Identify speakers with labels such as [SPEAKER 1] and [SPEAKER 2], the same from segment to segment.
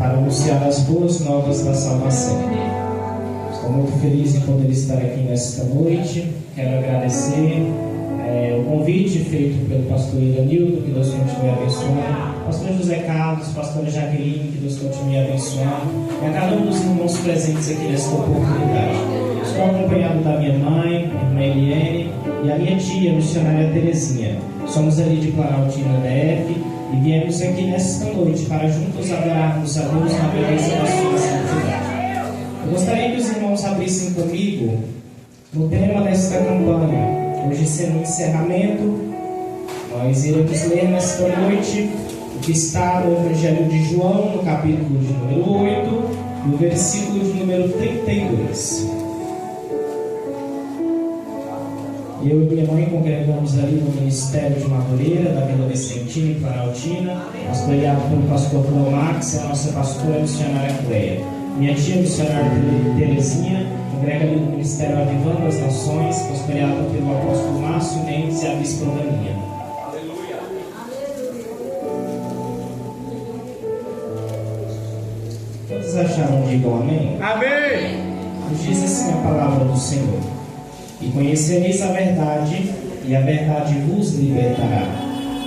[SPEAKER 1] para anunciar as boas novas da salvação. Estou muito feliz em poder estar aqui nesta noite. Quero agradecer o convite feito pelo pastor Iranildo, que Deus continue abençoando, pastor José Carlos, pastora Jaqueline, que Deus continue abençoando, e a cada um dos irmãos presentes aqui nesta oportunidade. Estou acompanhado da minha mãe, a irmã Eliane, e a minha tia, a missionária Terezinha. Somos ali de Planaltina DF e viemos aqui nesta noite para juntos adorarmos a Deus na beleza da sua santidade. Eu gostaria que os irmãos abrissem comigo no tema desta campanha. Hoje, sendo o encerramento, nós iremos ler nesta noite o que está no Evangelho de João, no capítulo de número 8, no versículo de número 32. Eu e minha mãe congregamos ali no Ministério de Madureira, da Vila Vicentina, em Planaltina, pastoreado pelo pastor Clomax e a nossa pastora missionária Cleia. Minha tia missionária Terezinha congrega ali no Ministério Avivando as Nações, pastoreado pelo apóstolo Márcio Mendes e a bispa Daninha. Aleluia! Todos acharam? Digam amém?
[SPEAKER 2] Amém!
[SPEAKER 1] Nos diz assim a palavra do Senhor: e conhecereis a verdade, e a verdade vos libertará.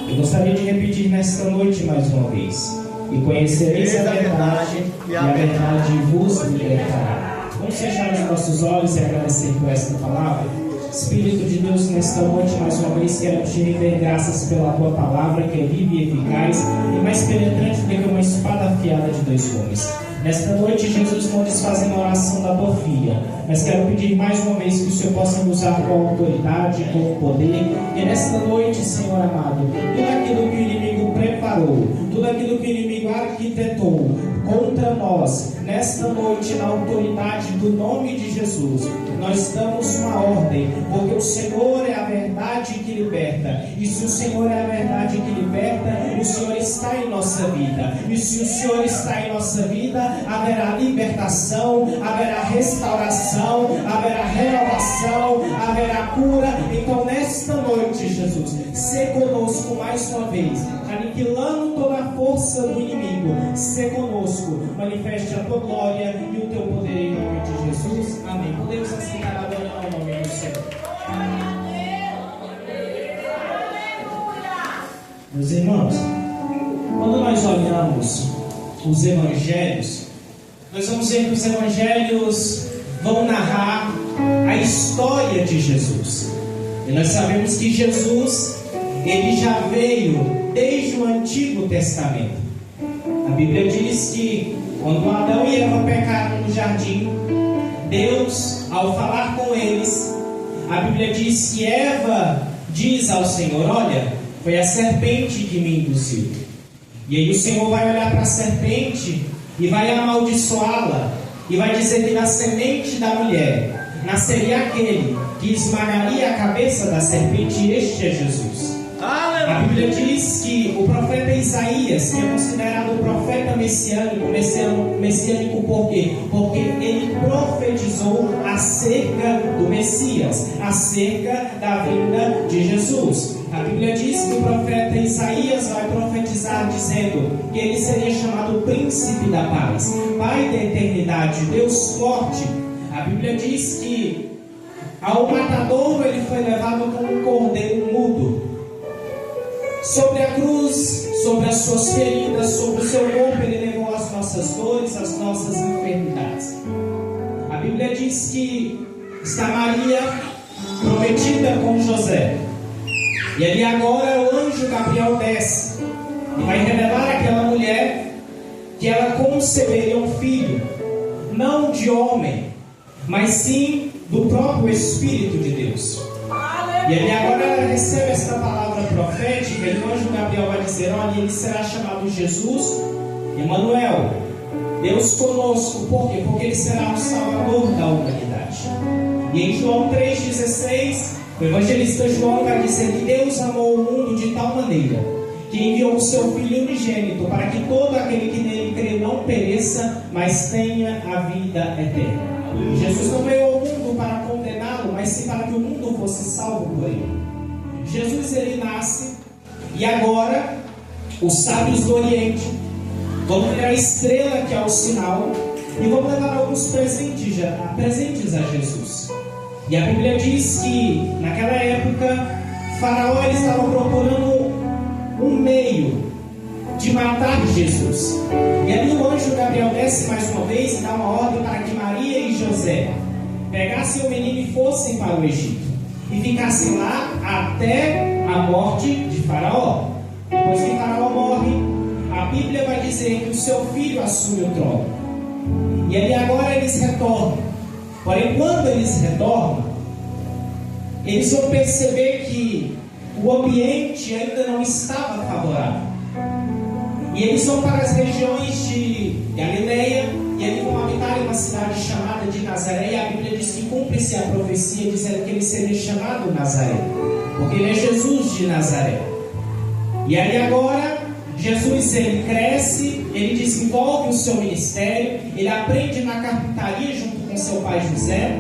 [SPEAKER 1] Eu gostaria de repetir nesta noite mais uma vez: e conhecereis a verdade, e a verdade vos libertará. Vamos fechar os nossos olhos e agradecer por esta palavra. Espírito de Deus, nesta noite mais uma vez queremos te render graças pela tua palavra, que é viva e eficaz e mais penetrante do que uma espada afiada de dois gumes. Nesta noite, Jesus, não desfazendo a oração da tua filha, mas quero pedir mais uma vez que o Senhor possa nos usar com autoridade, com poder. E nesta noite, Senhor amado, tudo aquilo que o inimigo preparou, tudo aquilo que o inimigo arquitetou contra nós, nesta noite, na autoridade do nome de Jesus, nós damos uma ordem, porque o Senhor é a verdade que liberta. E se o Senhor é a verdade que liberta, o Senhor está em nossa vida. E se o Senhor está em nossa vida, haverá libertação, haverá restauração, haverá renovação, haverá cura. Então nesta noite, Jesus, sê conosco mais uma vez, aniquilando toda a força do inimigo. Sê conosco, manifeste a tua glória e o teu poder em nome de Jesus. Amém. Podemos assentar adorando o nome do Senhor. Meus irmãos, quando nós olhamos os evangelhos, nós vamos ver que os evangelhos vão narrar a história de Jesus. E nós sabemos que Jesus, ele já veio desde o Antigo Testamento. A Bíblia diz que quando Adão e Eva pecaram no jardim, Deus, ao falar com eles, a Bíblia diz que Eva diz ao Senhor: olha, foi a serpente que me induziu. E aí o Senhor vai olhar para a serpente e vai amaldiçoá-la, e vai dizer que na semente da mulher nasceria aquele que esmagaria a cabeça da serpente, e este é Jesus. A Bíblia diz que o profeta Isaías, que é considerado o profeta messiânico por quê? Porque ele profetizou acerca do Messias, acerca da vinda de Jesus. A Bíblia diz que o profeta Isaías vai profetizar dizendo que ele seria chamado Príncipe da Paz, Pai da Eternidade, Deus forte. A Bíblia diz que ao matadouro ele foi levado como um cordeiro mudo. Sobre a cruz, sobre as suas feridas, sobre o seu corpo, ele levou as nossas dores, as nossas enfermidades. A Bíblia diz que está Maria prometida com José. E ali agora o anjo Gabriel desce e vai revelar àquela mulher que ela conceberia um filho, não de homem, mas sim do próprio Espírito de Deus. E ali agora ela recebe esta palavra profética, e o anjo Gabriel vai dizer: olha, ele será chamado Jesus Emanuel, Deus conosco. Por quê? Porque ele será o Salvador da humanidade. E em João 3,16, o evangelista João vai dizer que Deus amou o mundo de tal maneira que enviou o seu Filho unigênito, para que todo aquele que nele crê não pereça, mas tenha a vida eterna. Jesus não veio ao mundo para condená-lo, mas sim para que o mundo fosse salvo por ele. Jesus, ele nasce, e agora os sábios do Oriente Vamos pegar a estrela, que é o sinal, e vamos levar alguns presentes a Jesus. E a Bíblia diz que naquela época Faraó ele estava procurando um meio de matar Jesus. E ali o anjo Gabriel desce mais uma vez e dá uma ordem para que Maria e José pegassem o menino e fossem para o Egito e ficassem lá até a morte de Faraó. Depois que Faraó morre, a Bíblia vai dizer que o seu filho assume o trono. E ali agora eles retornam. Porém, quando eles retornam, eles vão perceber que o ambiente ainda não estava favorável. E eles vão para as regiões de Galileia e eles vão habitar em uma cidade chamada de Nazaré. E a Bíblia diz que cumpre-se a profecia dizendo que ele seria chamado Nazaré, porque ele é Jesus de Nazaré. E ali agora Jesus ele cresce, ele desenvolve o seu ministério, ele aprende na carpintaria junto com seu pai José.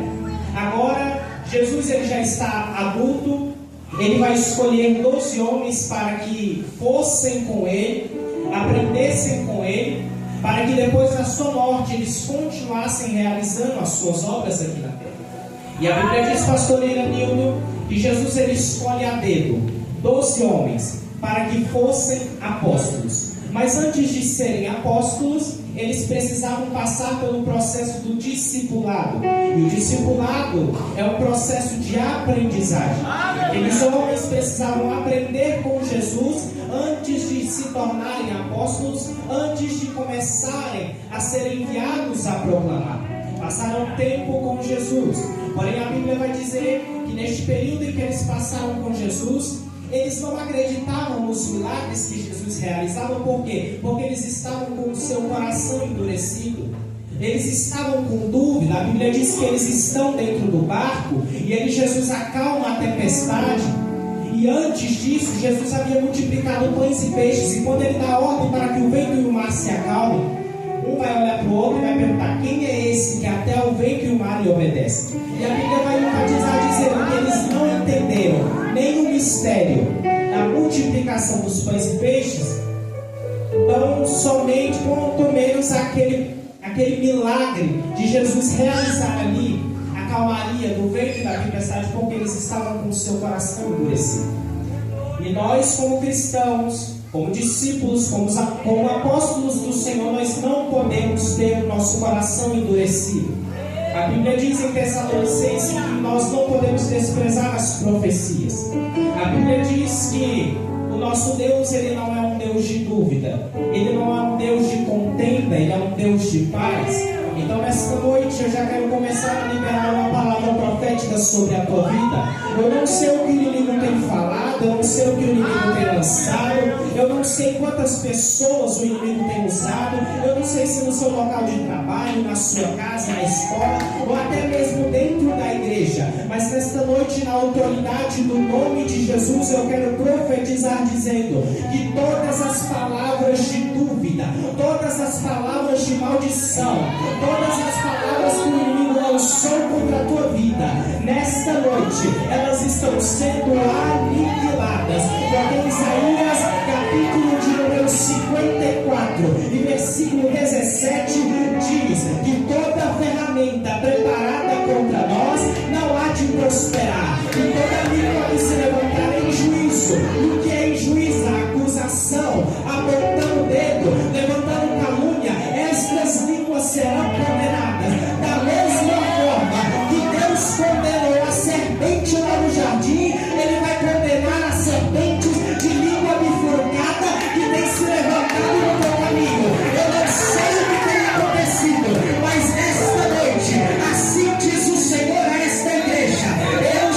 [SPEAKER 1] Agora Jesus ele já está adulto, ele vai escolher 12 homens para que fossem com ele, aprendessem com ele, para que depois da sua morte eles continuassem realizando as suas obras aqui na terra. E a Bíblia diz, pastor Iranildo, que Jesus ele escolhe a dedo 12 homens para que fossem apóstolos. Mas antes de serem apóstolos, eles precisavam passar pelo processo do discipulado. E o discipulado é um processo de aprendizagem. Aqueles homens precisavam aprender com Jesus antes de se tornarem apóstolos, antes de começarem a serem enviados a proclamar. Passaram tempo com Jesus. Porém a Bíblia vai dizer que neste período em que eles passaram com Jesus, eles não acreditavam nos milagres que Jesus realizava. Por quê? Porque eles estavam com o seu coração endurecido. Eles estavam com dúvida. A Bíblia diz que eles estão dentro do barco e aí Jesus acalma a tempestade. E antes disso, Jesus havia multiplicado pães e peixes. E quando ele dá ordem para que o vento e o mar se acalmem, um vai olhar para o outro e vai perguntar: quem é esse que até o vento e o mar lhe obedecem? E a Bíblia vai enfatizar dizendo que eles não entenderam nem o mistério da multiplicação dos pães e peixes, tão somente quanto menos aquele milagre de Jesus realizar ali a calmaria do vento e da tempestade, porque eles estavam com o seu coração endurecido. E nós, como cristãos, como discípulos, como apóstolos do Senhor, nós não podemos ter o nosso coração endurecido. A Bíblia diz em Tessalonicenses que nós não podemos desprezar as profecias. A Bíblia diz que o nosso Deus ele não é um Deus de dúvida, ele não é um Deus de contenda, ele é um Deus de paz. Então nesta noite eu já quero começar a liberar uma palavra profética sobre a tua vida. Eu não sei o que o inimigo tem falado, eu não sei o que o inimigo tem lançado, eu não sei quantas pessoas o inimigo tem usado, eu não sei se no seu local de trabalho, na sua casa, na escola, ou até mesmo dentro da igreja. Mas nesta noite, na autoridade do nome de Jesus, eu quero profetizar dizendo que todas as palavras de dúvida, todas as palavras de maldição, todas as palavras que o inimigo lançou contra a tua vida, nesta noite, elas estão sendo aniquiladas. Porque em Isaías, capítulo de número 54, e versículo 17, diz que toda ferramenta preparada contra nós não há de prosperar. E toda língua que se levantar em juízo, e o que é em juízo? A acusação, apontando o dedo, levantando calúnia, estas línguas serão condenadas. Da mesma forma que Deus condenou a serpente lá no jardim, ele vai condenar as serpentes de língua bifurcada que tem se levantado no teu caminho. Eu não sei o que tem acontecido, mas nesta noite, assim diz o Senhor a esta igreja: eu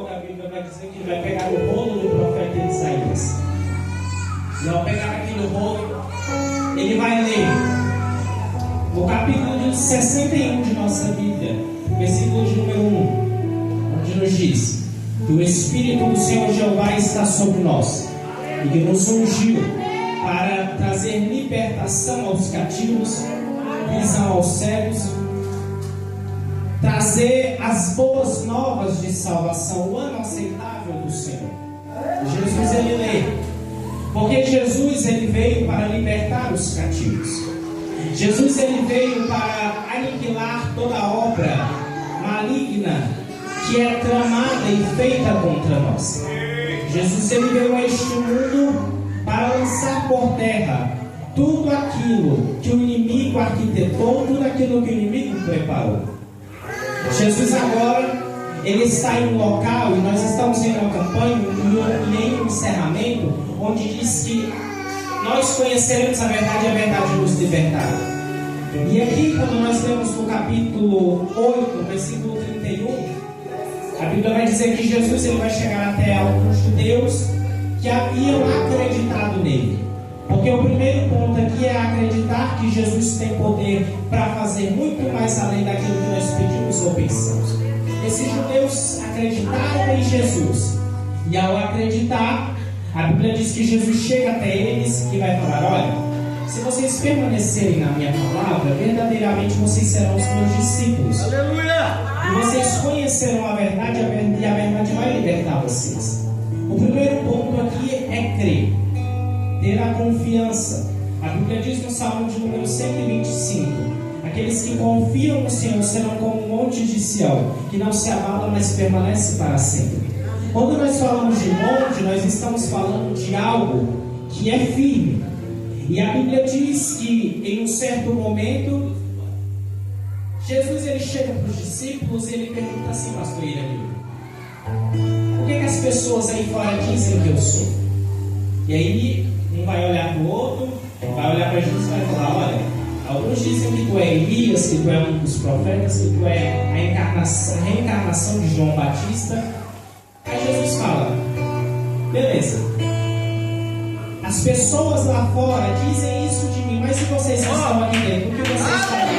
[SPEAKER 1] a Bíblia vai dizer que ele vai pegar o rolo do profeta Isaías. E ao pegar aquele rolo, ele vai ler o capítulo 61 de nossa Bíblia, versículo de número 1, onde nos diz que o Espírito do Senhor Jeová está sobre nós e que nos ungiu para trazer libertação aos cativos, visão aos cegos, trazer as boas novas de salvação, o ano aceitável do Senhor. Jesus ele lê, porque Jesus ele veio para libertar os cativos. Jesus ele veio para aniquilar toda obra maligna que é tramada e feita contra nós. Jesus ele veio a este mundo para lançar por terra tudo aquilo que o inimigo arquitetou, tudo aquilo que o inimigo preparou. Jesus agora, ele está em um local, e nós estamos em uma campanha, em um encerramento, onde diz que nós conheceremos a verdade nos libertará. E aqui, quando nós lemos no capítulo 8, versículo 31, a Bíblia vai dizer que Jesus ele vai chegar até alguns judeus que haviam acreditado nele. Porque o primeiro ponto aqui é acreditar que Jesus tem poder para fazer muito mais além daquilo que nós pedimos ou pensamos. Esses judeus acreditaram em Jesus. E ao acreditar, a Bíblia diz que Jesus chega até eles e vai falar: olha, se vocês permanecerem na minha palavra, verdadeiramente vocês serão os meus discípulos. Aleluia! E vocês conhecerão a verdade e a verdade vai libertar vocês. O primeiro ponto aqui é crer. Ter a confiança. A Bíblia diz no Salmo de número 125: aqueles que confiam no Senhor serão como um monte de Sião, que não se abala, mas permanece para sempre. Quando nós falamos de monte, nós estamos falando de algo que é firme. E a Bíblia diz que em um certo momento, Jesus ele chega para os discípulos e ele pergunta assim: pastor Iraí, o que as pessoas aí fora dizem que eu sou? E aí um vai olhar para o outro, vai olhar para Jesus e vai falar: olha, alguns dizem que tu é Elias, que tu é um dos profetas, que tu é a reencarnação de João Batista. Aí Jesus fala: beleza, as pessoas lá fora dizem isso de mim, mas se vocês estão aqui dentro, o que vocês estão fazendo?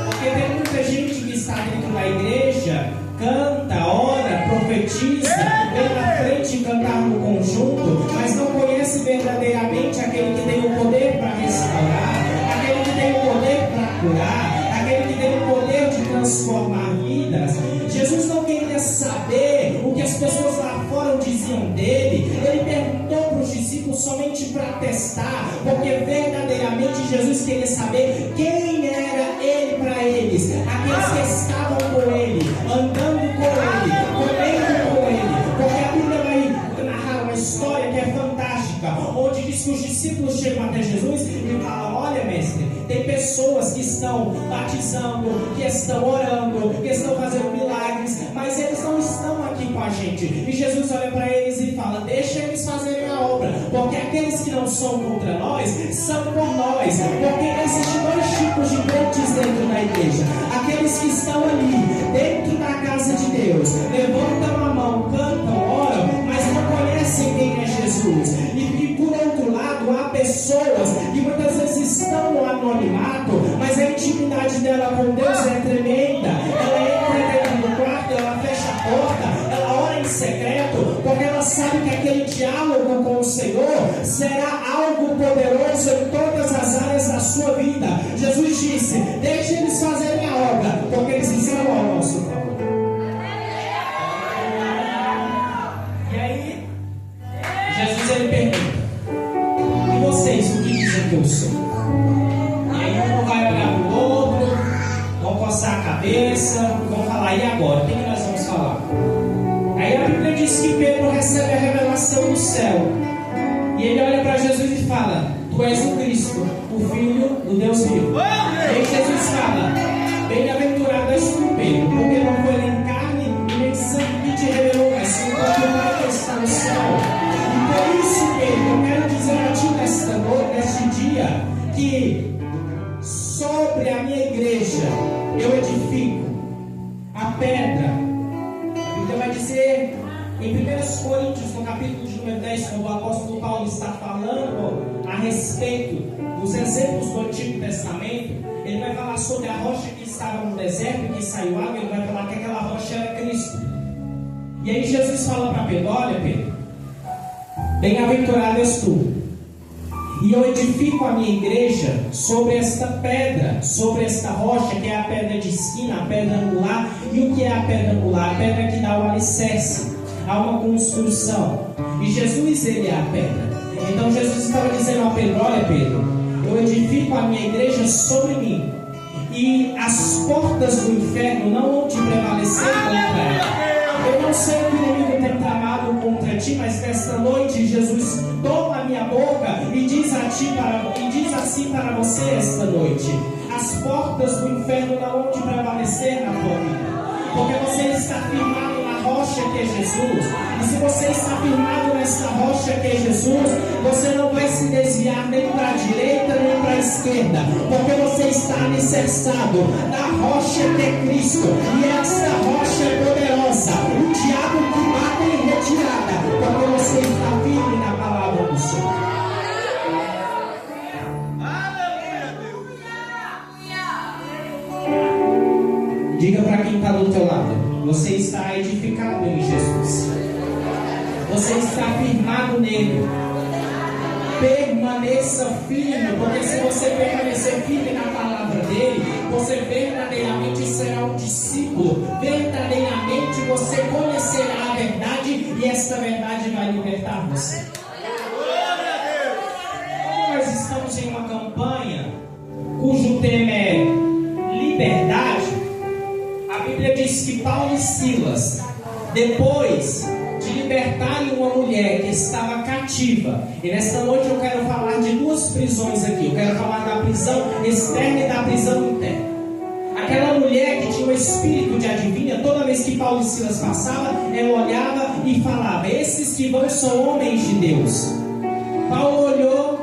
[SPEAKER 1] Porque tem muita gente que está dentro da igreja, canta, ora, profetiza, vem na frente cantar no conjunto, mas não conhece verdadeiramente aquele que tem o poder para restaurar, aquele que tem o poder para curar, aquele que tem o poder de transformar vidas. Jesus não queria saber o que as pessoas lá fora diziam dele. Ele perguntou para os discípulos somente para testar, porque verdadeiramente Jesus queria saber quem era ele para eles, aqueles que estavam com ele, andando com ele, comendo com ele. Porque a Bíblia vai narrar uma história que é fantástica, onde diz que os discípulos chegam até Jesus e falam: olha, mestre, tem pessoas que estão batizando, que estão orando, que estão fazendo milagres, mas eles não estão aqui com a gente. E Jesus olha para eles e fala: deixa eles fazerem a obra, porque aqueles que não são contra nós são por nós. Porque existem dois tipos de crentes dentro da igreja: aqueles que estão ali dentro da casa de Deus, levantam a mão, cantam, oram, mas não conhecem quem é Jesus. E por outro lado, há pessoas que muitas vezes estão no anonimato, mas a intimidade dela com Deus é tremenda. Ela entra dentro do quarto, ela fecha a porta, ela ora em secreto, porque ela sabe que aquele diálogo com o Senhor será algo poderoso em todas as áreas da sua vida. Jesus disse: deixe eles fazerem a obra, porque eles estão ao nosso favor. E aí Jesus ele pergunta: e vocês, o que dizem que eu sou? E aí um vai olhar para o outro, vão coçar a cabeça, vão falar: e agora? O que nós vamos falar? Aí a Bíblia diz que Pedro recebe a revelação do céu, e ele olha para Jesus e fala: tu és o Cristo, o Filho do Deus vivo. E aí Jesus fala: bem-aventurado és tu, Pedro, porque não foi nem carne e nem sangue que te revelou, mas sim o Pai que está no céu. E por isso, Pedro, eu quero dizer a ti nesta noite, neste dia, que sobre a minha igreja eu edifico a pedra Em 1 Coríntios, no capítulo de número 10, quando o apóstolo Paulo está falando a respeito dos exemplos do Antigo Testamento, ele vai falar sobre a rocha que estava no deserto e que saiu água. Ele vai falar que aquela rocha era Cristo. E aí Jesus fala para Pedro: olha, Pedro, bem-aventurado és tu, e eu edifico a minha igreja sobre esta pedra, sobre esta rocha, que é a pedra de esquina, a pedra angular. E o que é a pedra angular? A pedra que dá o alicerce, há uma construção, e Jesus, ele é a pedra. Então Jesus estava dizendo a Pedro: olha, Pedro, eu edifico a minha igreja sobre mim, e as portas do inferno não vão te prevalecer contra ela. Eu não sei o que o inimigo tem tramado contra ti, mas nesta noite Jesus toma a minha boca e diz assim para você esta noite: as portas do inferno não vão te prevalecer na tua vida, porque você está firmado na rocha que é Jesus. E se você está firmado nesta rocha que é Jesus, você não vai se desviar nem para a direita nem para a esquerda, porque você está alicerçado na rocha que é Cristo. E esta rocha é poderosa. O diabo que mata em retirada, porque você está firme na palavra do Senhor. Diga para quem está do teu lado: você está edificado em Jesus, você está firmado nele. Permaneça firme, porque se você permanecer firme na palavra dele, você verdadeiramente será um discípulo. Verdadeiramente você conhecerá a verdade, e esta verdade vai libertar você. Como nós estamos em uma campanha cujo tema é liberdade, a Bíblia diz que Paulo e Silas, depois de libertarem uma mulher que estava cativa, e nesta noite eu quero falar de duas prisões aqui. Eu quero falar da prisão externa e da prisão interna. Aquela mulher que tinha um espírito de adivinha, toda vez que Paulo e Silas passavam, ela olhava e falava: esses que vão são homens de Deus. Paulo olhou,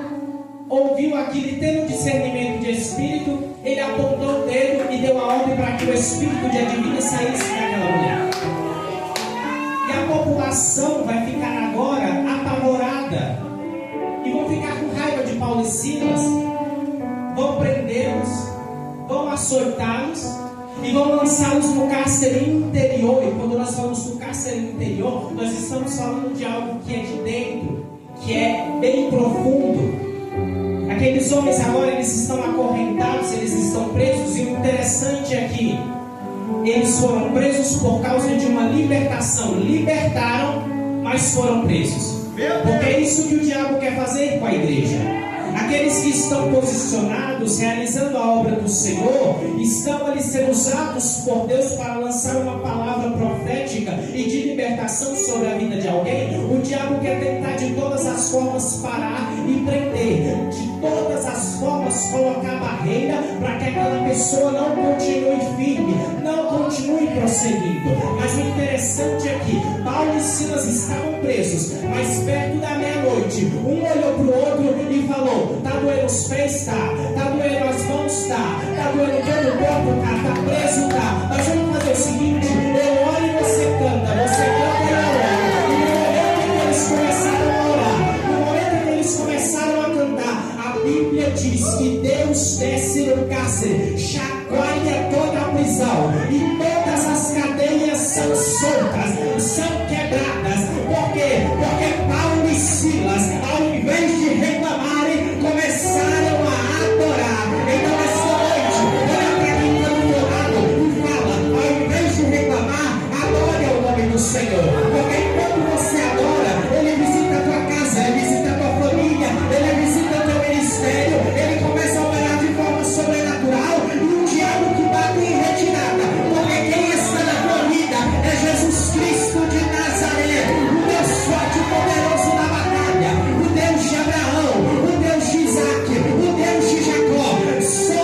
[SPEAKER 1] ouviu aquilo e, tendo discernimento de espírito, ele apontou o dedo e deu a ordem para que o espírito de adivinha saísse daquela mulher. E a população vai ficar agora apavorada e vão ficar com raiva de Paulo e Silas, vão prendê-los, vão açoitá-los e vão lançá-los no cárcere interior. E quando nós falamos do cárcere interior, nós estamos falando de algo que é de dentro, que é bem profundo. Aqueles homens agora, eles estão acorrentados, eles estão presos. E o interessante é que eles foram presos por causa de uma libertação. Libertaram, mas foram presos. Porque é isso que o diabo quer fazer com a igreja. Aqueles que estão posicionados, realizando a obra do Senhor, estão ali sendo usados por Deus para lançar uma palavra profética e de libertação sobre a vida de alguém. O diabo quer tentar de todas as formas parar e prender, de todas as formas colocar barreira para que aquela pessoa não continue firme, não continue prosseguindo. Mas o interessante é que Paulo e Silas estavam presos, mas perto da meia-noite, um olhou para o outro e falou: tá doendo os pés? Tá doendo as mãos? Tá doendo todo o corpo? Tá preso? Tá. Mas vamos fazer o seguinte: eu oro e você canta e eu oro. E no momento que eles começaram a orar, no momento que eles começaram a cantar, a Bíblia diz que Deus desce no cárcere, chacoalha toda a prisão, e todas as cadeias são soltas, são quebradas. Por quê? Porque Paulo e Silas, ao invés de reclamarem, começaram a adorar. Então essa noite, olha para quem está do teu lado e fala: ao invés de reclamar, adore o nome do Senhor. Porque enquanto você adora, Ele visita a tua casa, Ele visita a tua família, Ele visita o teu ministério, Ele começa a operar de forma sobrenatural. E o diabo que bate em retirada, porque quem está na tua vida é Jesus Cristo de Nazaré, o Deus forte e poderoso na batalha, o Deus de Abraão, o Deus de Isaac, o Deus de Jacó. Só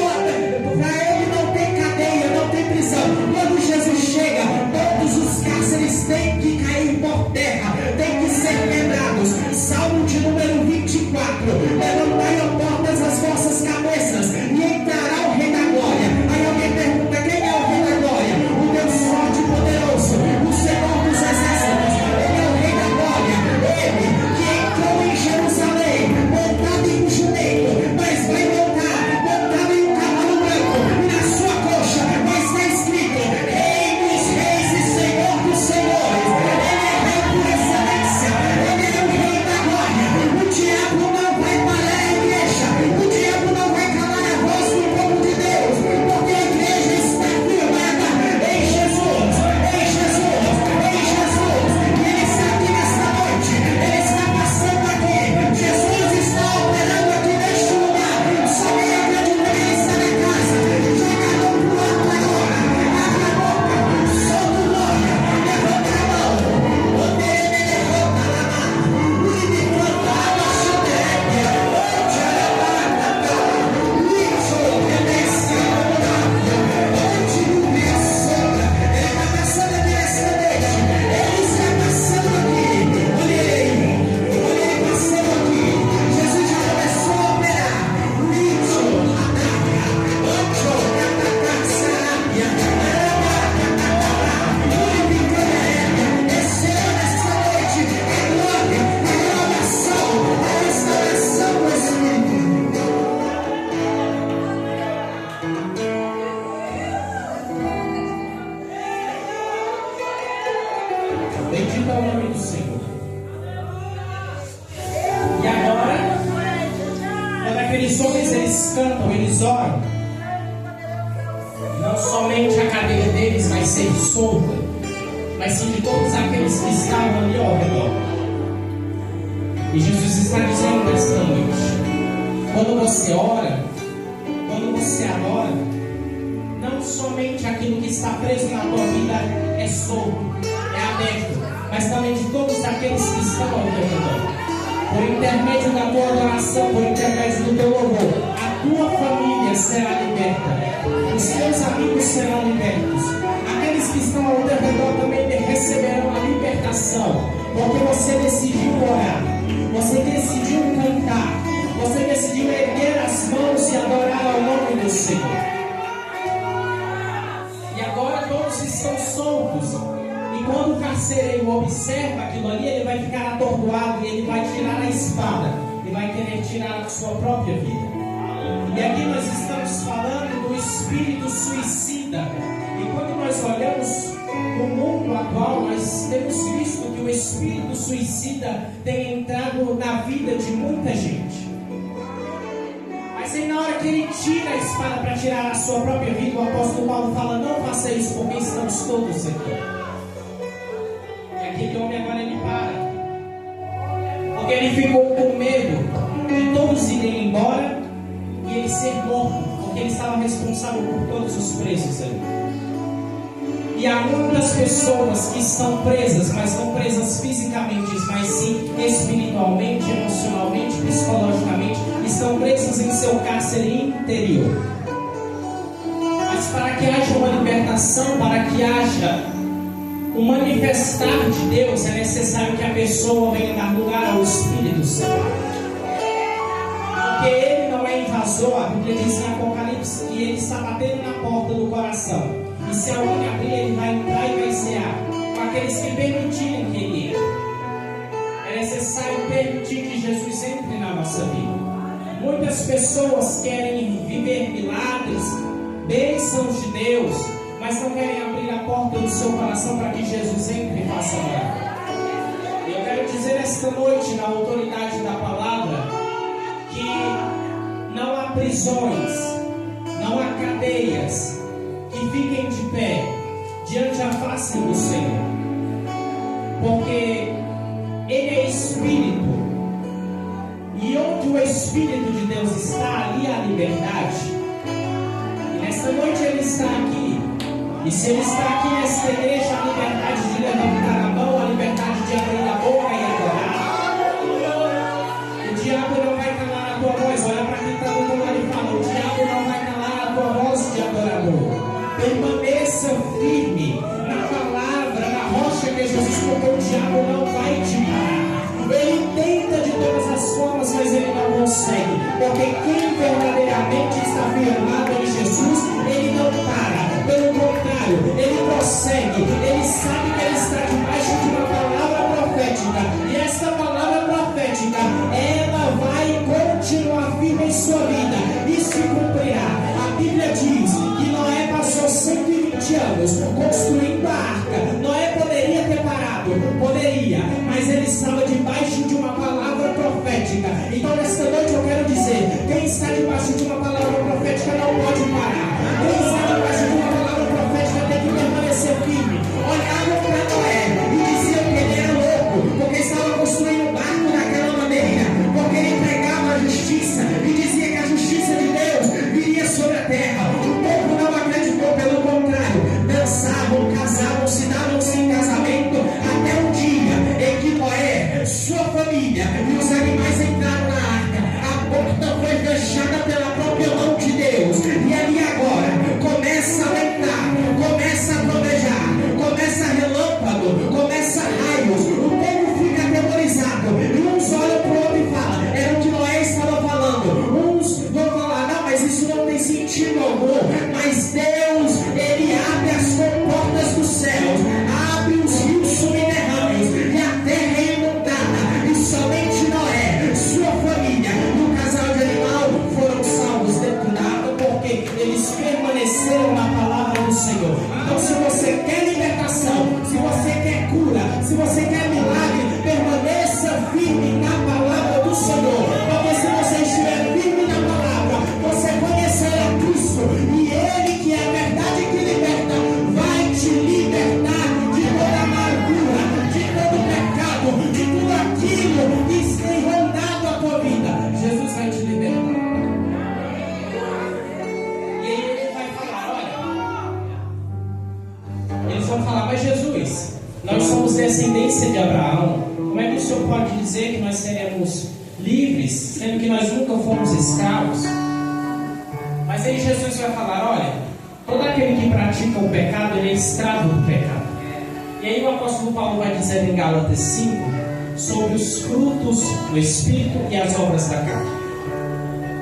[SPEAKER 1] para Ele não tem cadeia, não tem prisão. Quando Jesus chega, todos os cárceres têm que cair por terra, têm que ser quebrados. Salmo de número 24: levantai, ó portas, as vossas cabeças, e entrará o Rei da Glória. Aí alguém pergunta: quem é o Rei da Glória? O Deus forte e poderoso, o Senhor dos exércitos. Ele é Bendito é o nome do Senhor. E agora, quando aqueles homens eles cantam, eles oram, não somente a cadeira deles vai ser solta, mas sim de todos aqueles que estavam ali ao redor. E Jesus está dizendo esta noite: quando você ora, quando você adora, não somente aquilo que está preso na tua vida é solto, é aberto, mas também de todos aqueles que estão ao teu redor. Por intermédio da tua adoração, por intermédio do teu louvor, a tua família será liberta, os teus amigos serão libertos, aqueles que estão ao teu redor também receberão a libertação, porque você decidiu orar, você decidiu cantar, você decidiu erguer as mãos e adorar ao nome do Senhor. E agora todos estão soltos. E quando o carcereiro observa aquilo ali, ele vai ficar atordoado e ele vai tirar a espada e vai querer tirar a sua própria vida. E aqui nós estamos falando do espírito suicida. E quando nós olhamos no mundo atual, nós temos visto que o espírito suicida tem entrado na vida de muita gente. Mas aí na hora que ele tira a espada para tirar a sua própria vida, o apóstolo Paulo fala: não faça isso, porque estamos todos aqui. Aquele homem agora ele para, porque ele ficou com medo de todos irem embora e ele ser morto, porque ele estava responsável por todos os presos ali. E há muitas pessoas que estão presas, mas não presas fisicamente, mas sim espiritualmente, emocionalmente, psicologicamente, estão presas em seu cárcere interior. Mas para que haja uma libertação, para que haja o manifestar de Deus, é necessário que a pessoa venha dar lugar ao Espírito Santo. Porque ele não é invasor. A Bíblia diz em Apocalipse que ele está batendo na porta do coração. E se alguém abrir, ele vai entrar e vai cear com aqueles que permitirem que ele entre. É necessário permitir que Jesus entre na nossa vida. Muitas pessoas querem viver milagres, bênçãos de Deus, mas não querem abrir a porta do seu coração para que Jesus entre e faça morada. Eu quero dizer esta noite, na autoridade da palavra, que não há prisões, não há cadeias que fiquem de pé diante da face do Senhor, porque Ele é Espírito, e onde o Espírito de Deus está, ali há liberdade. E nesta noite Ele está aqui. E se Ele está aqui nesta igreja, a liberdade de levantar a mão, a liberdade de abrir a boca e adorar. O diabo não vai calar a tua voz. Olha para quem está do teu lado e fala: o diabo não vai calar a tua voz de adorador. Permaneça firme na palavra, na rocha que é Jesus, porque o diabo não vai te parar. Ele tenta de todas as formas, mas ele não consegue. Porque quem verdadeiramente está firmado em Jesus, ele não para. Pelo contrário, ele prossegue. Ele sabe que ele está debaixo de uma palavra profética. E essa palavra profética, ela vai continuar firme em sua vida e se cumprirá. A Bíblia diz que Noé passou 120 anos construindo a arca. Noé poderia ter parado, poderia, mas ele estava debaixo de uma palavra profética. Então nesta noite eu quero dizer: quem está debaixo de uma palavra profética não pode parar. Quem está debaixo de uma palavra profética tem que permanecer firme. Olhavam para Noé e diziam que ele era louco, porque estava construindo um barco daquela maneira, porque ele pregava a justiça e dizia que a justiça de Deus viria sobre a terra. O povo não acreditou, pelo contrário, dançavam, casavam, se davam nós somos descendência de Abraão, como é que o Senhor pode dizer que nós seremos livres, sendo que nós nunca fomos escravos? Mas aí Jesus vai falar: olha, todo aquele que pratica o pecado, ele é escravo do pecado. E aí o apóstolo Paulo vai dizer em Gálatas 5 sobre os frutos do Espírito e as obras da carne.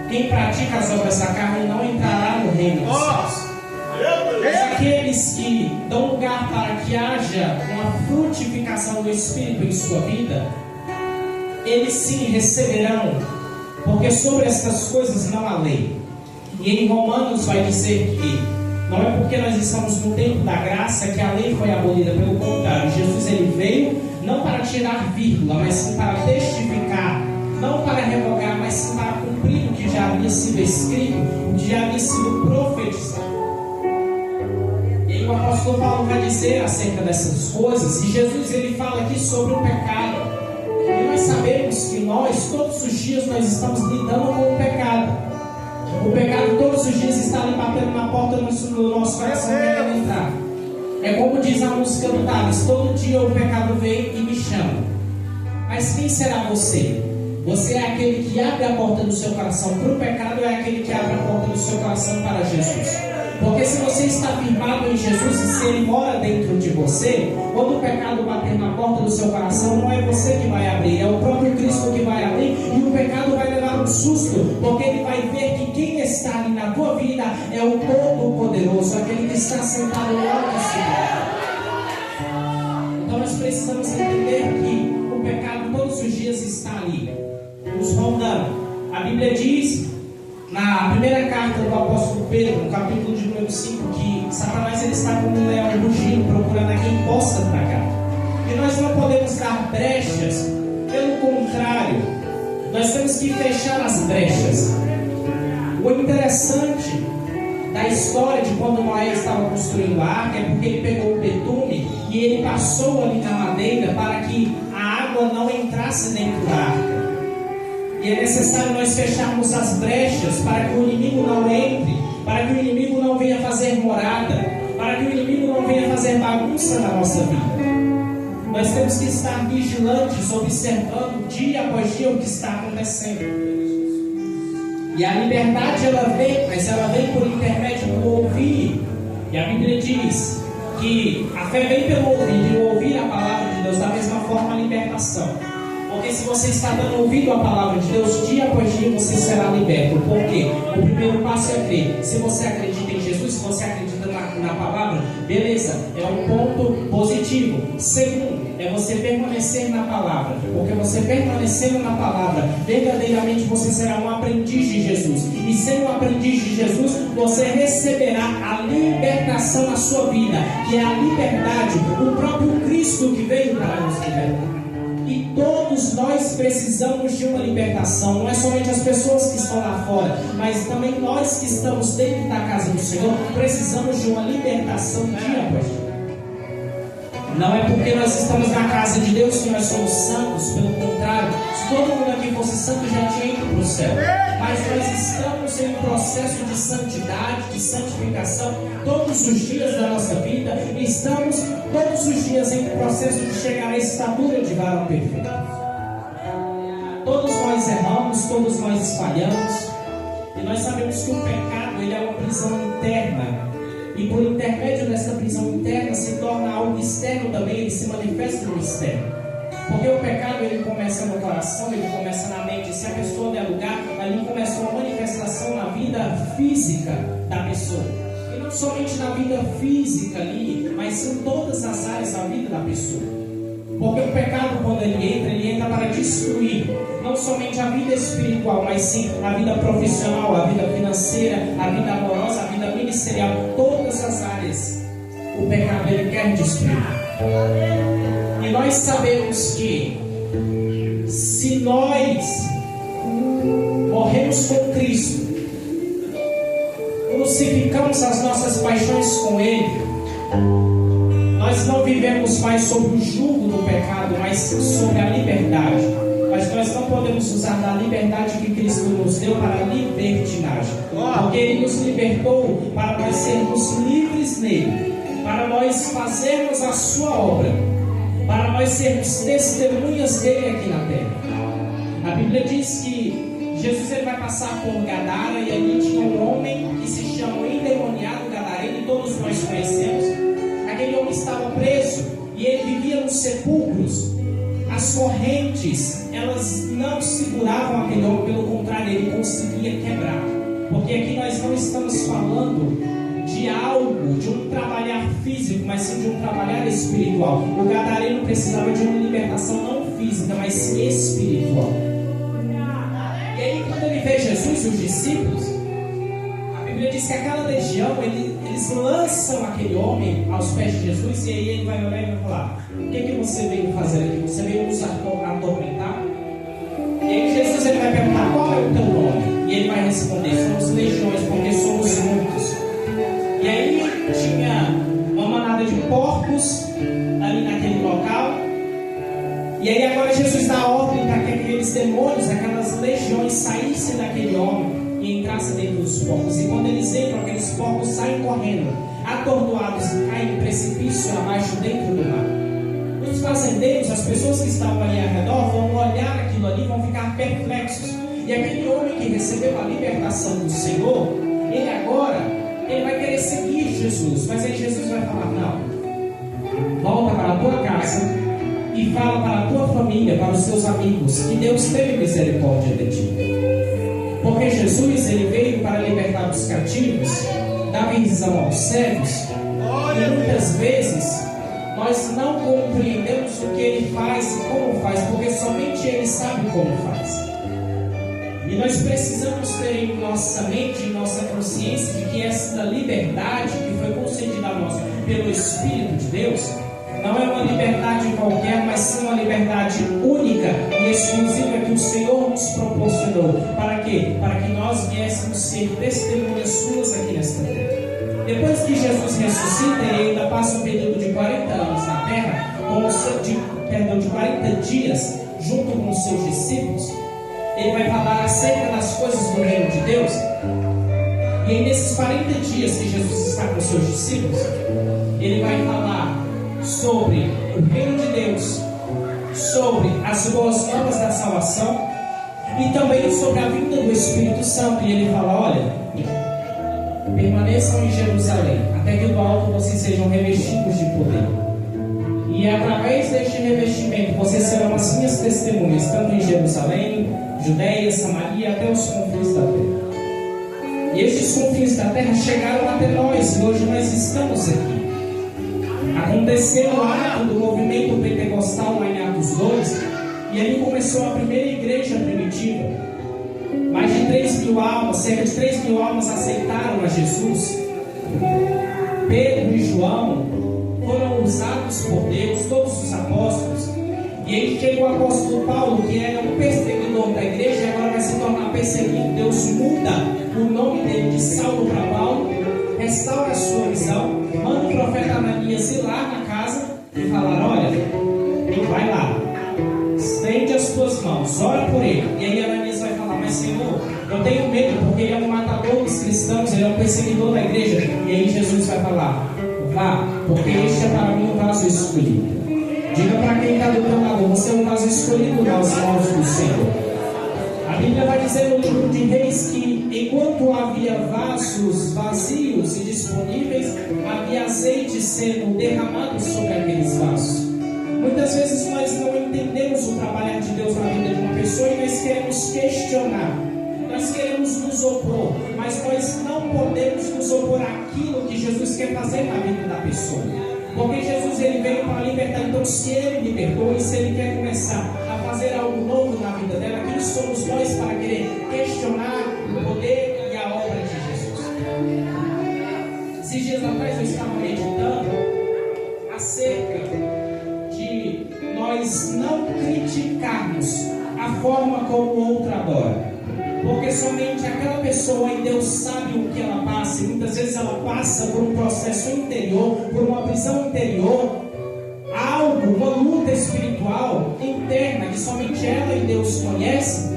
[SPEAKER 1] Quem pratica as obras da carne não entrará no reino dos céus. Mas aqueles que dão lugar para que haja uma frutificação do Espírito em sua vida, eles sim receberão, porque sobre estas coisas não há lei. E em Romanos vai dizer que não é porque nós estamos no tempo da graça que a lei foi abolida, pelo contrário, Jesus ele veio não para tirar vírgula, mas sim para testificar, não para revogar, mas sim para cumprir o que já havia sido escrito, o que já havia sido profetizado. O apóstolo Paulo vai dizer acerca dessas coisas, e Jesus ele fala aqui sobre o pecado. E nós sabemos que nós, todos os dias, nós estamos lidando com o pecado. O pecado todos os dias está ali batendo na porta do nosso coração, querendo entrar. É como diz a música do Thales: todo dia o pecado vem e me chama. Mas quem será você? Você é aquele que abre a porta do seu coração para o pecado, ou é aquele que abre a porta do seu coração para Jesus? Porque se você está firmado em Jesus e se Ele mora dentro de você, quando o pecado bater na porta do seu coração, não é você que vai abrir, é o próprio Cristo que vai abrir, e o pecado vai levar um susto, porque ele vai ver que quem está ali na tua vida é o Todo-Poderoso, aquele que está sentado no alto céu. Então nós precisamos entender que o pecado todos os dias está ali, nos rondando. A Bíblia diz, na primeira carta do apóstolo Pedro, no capítulo de número 5, que Satanás ele está como um leão rugindo, procurando a quem possa tragar. E nós não podemos dar brechas, pelo contrário, nós temos que fechar as brechas. O interessante da história de quando Noé estava construindo a arca é porque ele pegou o betume e ele passou ali na madeira para que a água não entrasse dentro da arca. E é necessário nós fecharmos as brechas para que o inimigo não entre, para que o inimigo não venha fazer morada, para que o inimigo não venha fazer bagunça na nossa vida. Nós temos que estar vigilantes, observando dia após dia o que está acontecendo. E a liberdade ela vem, mas ela vem por intermédio do ouvir. E a Bíblia diz que a fé vem pelo ouvir, e o ouvir a palavra de Deus, da mesma forma a libertação. Porque se você está dando ouvido à palavra de Deus, dia após dia você será liberto. Por quê? O primeiro passo é crer. Se você acredita em Jesus, se você acredita na palavra, beleza, é um ponto positivo. Segundo, é você permanecer na palavra. Porque você permanecendo na palavra, verdadeiramente você será um aprendiz de Jesus. E sendo um aprendiz de Jesus, você receberá a libertação na sua vida, que é a liberdade, o próprio Cristo que veio para nos libertar. E todos nós precisamos de uma libertação. Não é somente as pessoas que estão lá fora, mas também nós que estamos dentro da casa do Senhor precisamos de uma libertação dia após dia. Não é porque nós estamos na casa de Deus que nós somos santos. Pelo contrário, se todo mundo aqui fosse santo já tinha ido para o céu. Mas nós estamos em um processo de santidade, de santificação todos os dias da nossa vida. E estamos todos os dias em um processo de chegar à estatura de varão perfeito. Todos nós erramos, todos nós falhamos. E nós sabemos que o pecado ele é uma prisão interna. E por intermédio dessa prisão interna se torna algo externo também, ele se manifesta no externo. Porque o pecado ele começa no coração, ele começa na mente. Se a pessoa der lugar, ali começa uma manifestação na vida física da pessoa. E não somente na vida física ali, mas em todas as áreas da vida da pessoa. Porque o pecado, quando ele entra para destruir não somente a vida espiritual, mas sim a vida profissional, a vida financeira, a vida amorosa, a vida ministerial, todas as áreas. O pecado ele quer destruir. E nós sabemos que se nós morremos com Cristo, crucificamos as nossas paixões com Ele, nós não vivemos mais sob o jugo do pecado, mas sobre a liberdade. Mas nós não podemos usar da liberdade que Cristo nos deu para a libertinagem. Porque Ele nos libertou para nós sermos livres nele. para nós fazermos a sua obra, para nós sermos testemunhas dele aqui na terra. A Bíblia diz que Jesus ele vai passar por Gadara, e ali tinha um homem que se chama o endemoniado gadareno, e todos nós conhecemos. Aquele homem estava preso e ele vivia nos sepulcros. As correntes, elas não seguravam aquele homem, pelo contrário, ele conseguia quebrar. Porque aqui nós não estamos falando de algo, de um trabalhar físico, mas sim de um trabalhar espiritual. O gadareno precisava de uma libertação não física, mas sim espiritual. E aí, quando ele vê Jesus e os discípulos, a Bíblia diz que aquela legião, eles lançam aquele homem aos pés de Jesus, e aí ele vai olhar e vai falar: o que você veio fazer aqui? Você veio nos atormentar? E aí Jesus ele vai perguntar: qual é o teu nome? E ele vai responder: somos legiões, porque somos muitos. E aí tinha uma manada de porcos ali naquele local. E aí agora Jesus dá ordem para que aqueles demônios, aquelas legiões saíssem daquele homem e entrassem dentro dos porcos. E quando eles entram, aqueles porcos saem correndo, atordoados, e caem em precipício abaixo dentro do mar. Os fazendeiros, as pessoas que estavam ali ao redor, vão olhar aquilo ali e vão ficar perplexos. E aquele homem que recebeu a libertação do Senhor, ele vai querer seguir Jesus. Mas aí Jesus vai falar: não, volta para a tua casa e fala para a tua família, para os teus amigos, que Deus teve misericórdia de ti. Porque Jesus ele veio para libertar os cativos, dar visão aos cegos. E muitas vezes nós não compreendemos o que ele faz e como faz, porque somente ele sabe como faz. E nós precisamos ter em nossa mente, em nossa consciência, de que essa liberdade que foi concedida a nós pelo Espírito de Deus não é uma liberdade qualquer, mas sim uma liberdade única e exclusiva que o Senhor nos proporcionou. Para quê? Para que nós viéssemos ser testemunhas suas aqui nesta terra. Depois que Jesus ressuscita, ele ainda passa um período de 40 anos na terra, de 40 dias, junto com os seus discípulos. Ele vai falar acerca das coisas do reino de Deus. E aí, nesses 40 dias que Jesus está com os seus discípulos, ele vai falar sobre o reino de Deus, sobre as boas novas da salvação e também sobre a vinda do Espírito Santo. E ele fala: olha, permaneçam em Jerusalém, até que do alto vocês sejam revestidos de poder. E através deste revestimento vocês serão as minhas testemunhas, tanto em Jerusalém, Judeia, Samaria, até os confins da terra. E estes confins da terra chegaram até nós, e hoje nós estamos aqui. Aconteceu o ato do movimento pentecostal lá em Atos 2, e ali começou a primeira igreja primitiva. Mais de 3.000 almas, cerca de 3.000 almas aceitaram a Jesus. Pedro e João foram usados por Deus, todos os apóstolos. E aí chega o apóstolo Paulo, que era um perseguidor da igreja, e agora vai se tornar perseguido. Deus muda o nome dele de Saulo para Paulo, restaura a sua visão, manda o profeta Ananias ir lá na casa e falar: olha, vai lá, estende as tuas mãos, ora por ele. E aí Ananias vai falar: mas Senhor, eu tenho medo, porque ele é um matador dos cristãos, ele é um perseguidor da igreja. E aí Jesus vai falar: vá, porque este é para mim um vaso escolhido. Diga para quem está do teu lado: você é um vaso escolhido nas mãos do Senhor. A Bíblia vai dizer no livro de Reis que enquanto havia vasos vazios e disponíveis, havia azeite sendo derramado sobre aqueles vasos. Muitas vezes nós não entendemos o trabalhar de Deus na vida de uma pessoa e nós queremos questionar, nós queremos nos opor, mas nós não podemos nos opor àquilo que Jesus quer fazer na vida da pessoa. Porque Jesus ele veio para libertar. Então, se ele libertou e se ele quer começar a fazer algo novo na vida dela, quem somos nós para querer questionar o poder e a obra de Jesus? Esses dias atrás eu estava meditando acerca de nós não criticarmos a forma como o outro adora. Porque somente aquela pessoa em Deus sabe o que ela passa, e muitas vezes ela passa por um processo interior, por uma prisão interior, algo, uma luta espiritual interna que somente ela e Deus conhecem,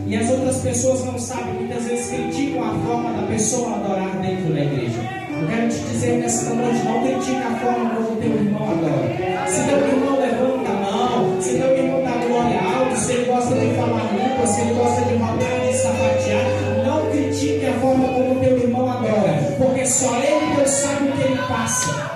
[SPEAKER 1] e as outras pessoas não sabem. Muitas vezes criticam a forma da pessoa adorar dentro da igreja. Eu quero te dizer nesta noite, não critique a forma como teu irmão adora. Se teu irmão levanta a mão, se teu irmão dá glória alto, se ele gosta de falar língua, se ele gosta de rolar, de sapatear, não critique a forma como teu irmão adora, porque só ele, Deus, sabe o que ele passa.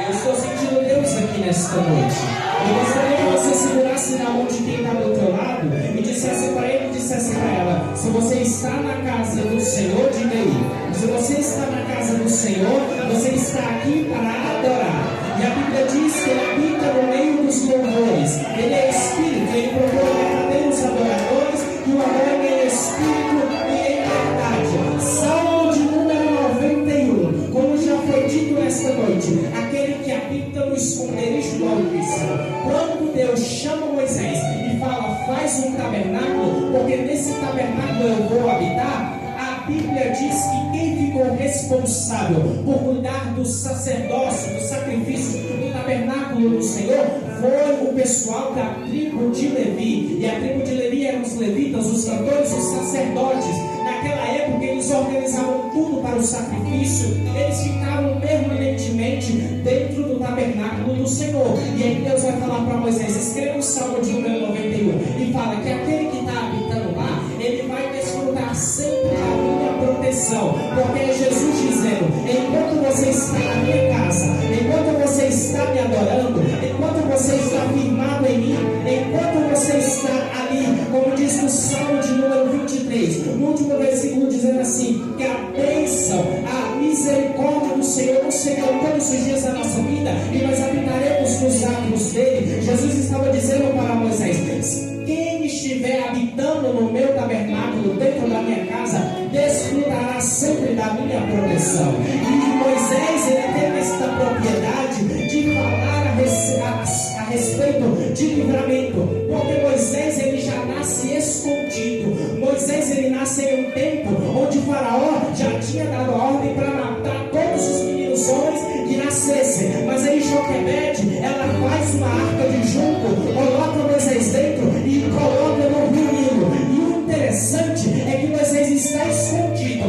[SPEAKER 1] Eu estou sentindo Deus aqui nesta noite. Eu gostaria que você segurasse na mão de quem está do teu lado e dissesse para ele, dissesse para ela: se você está na casa do Senhor, diga aí. Se você está na casa do Senhor, você está aqui para adorar. E a Bíblia diz que ele habita no meio dos louvores. Ele é Espírito, ele procura verdadeiros adoradores que o adorem em Espírito e em verdade. Salmo de número 91, como já foi dito nesta noite, aquele que habita no esconderijo do Altíssimo. Quando Deus chama Moisés e fala: faz um tabernáculo, porque nesse tabernáculo eu vou habitar, a Bíblia diz que quem ficou responsável por cuidar do sacerdócio, do sacrifício, do tabernáculo do Senhor, foi o pessoal da tribo de Levi. E a tribo de Levi eram os levitas, os cantores, os sacerdotes. Naquela época eles organizavam tudo para o sacrifício. Eles ficavam permanentemente dentro do tabernáculo do Senhor. E aí Deus vai falar para Moisés: escreva o Salmo de número 91 e fala que aquele que está habitando lá, ele vai desfrutar sempre da minha proteção. Porque é Jesus dizendo: enquanto você está na minha casa, enquanto você está me adorando, enquanto você está firmado em mim, enquanto você está ali, como diz no Salmo de número 23, no último versículo, dizendo assim: que a bênção, a misericórdia do Senhor nos seguirão todos os dias da nossa vida e nós habitaremos nos átrios dele. Jesus estava dizendo para Moisés: quem estiver habitando no meu tabernáculo, dentro da minha casa, desfrutará sempre da minha proteção. E Moisés, ele tem esta propriedade de falar a respeito de livramento, porque Moisés, ele já nasce escondido. Moisés, ele nasce em um tempo onde o faraó já tinha dado a ordem para matar todos os meninos homens que nascessem. Mas aí Joquebede, ela faz uma arca de junco, coloca Moisés dentro e coloca no rio Nilo. E o interessante é que Moisés está escondido.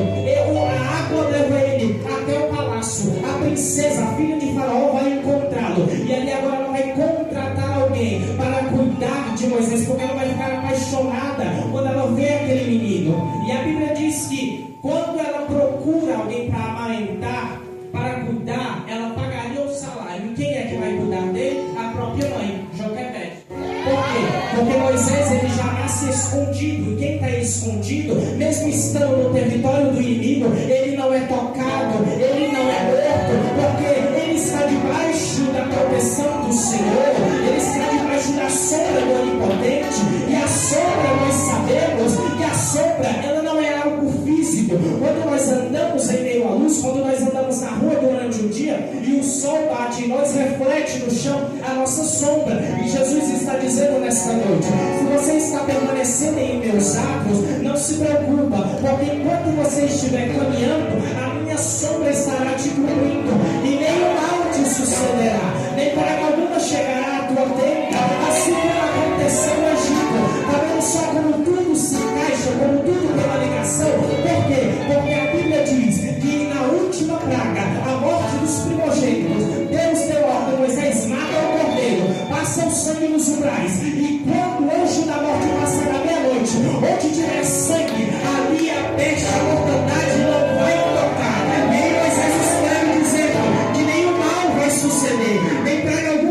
[SPEAKER 1] A água leva ele até o palácio. A princesa, a filha de Faraó, vai encontrá-lo. E ali agora ela vai contratar alguém para cuidar de Moisés, porque ela vai ficar apaixonada quando ela vê aquele menino. E a Bíblia diz que quando ela procura alguém para amamentar, para cuidar, ela pagaria o salário. E quem é que vai cuidar dele? A própria mãe, Joquebede. Por quê? Porque Moisés, ele já nasce escondido. E quem está escondido, mesmo estando no território do inimigo, ele não é tocado, ele não é morto, porque ele está debaixo da proteção do Senhor, ele está debaixo da sombra do Onipotente. E a sombra, nós sabemos que a sombra, ela não é algo físico. Quando nós andamos em meio à luz, quando nós andamos na rua durante o dia e o sol bate em nós, reflete no chão a nossa sombra. E Jesus está dizendo nesta noite: se você está permanecendo em meus atos, não se preocupa, porque enquanto você estiver caminhando, a minha sombra estará te cobrindo, e nenhum mal te sucederá, nem praga alguma chegará à tua tenda, assim como aconteceu no Egito. Está vendo só como tudo se encaixa, como tudo tem uma ligação? Por quê? Porque a Bíblia diz que na última praga, a morte dos primogênitos, Deus deu ordem: Moisés, mata o cordeiro, passa o sangue nos umbrais, e quando o anjo da morte passar da meia-noite, onde tiver sangue, ali a peste, a mortandade não vai tocar. E aí Moisés escreve dizendo que nenhum mal vai suceder, nem praga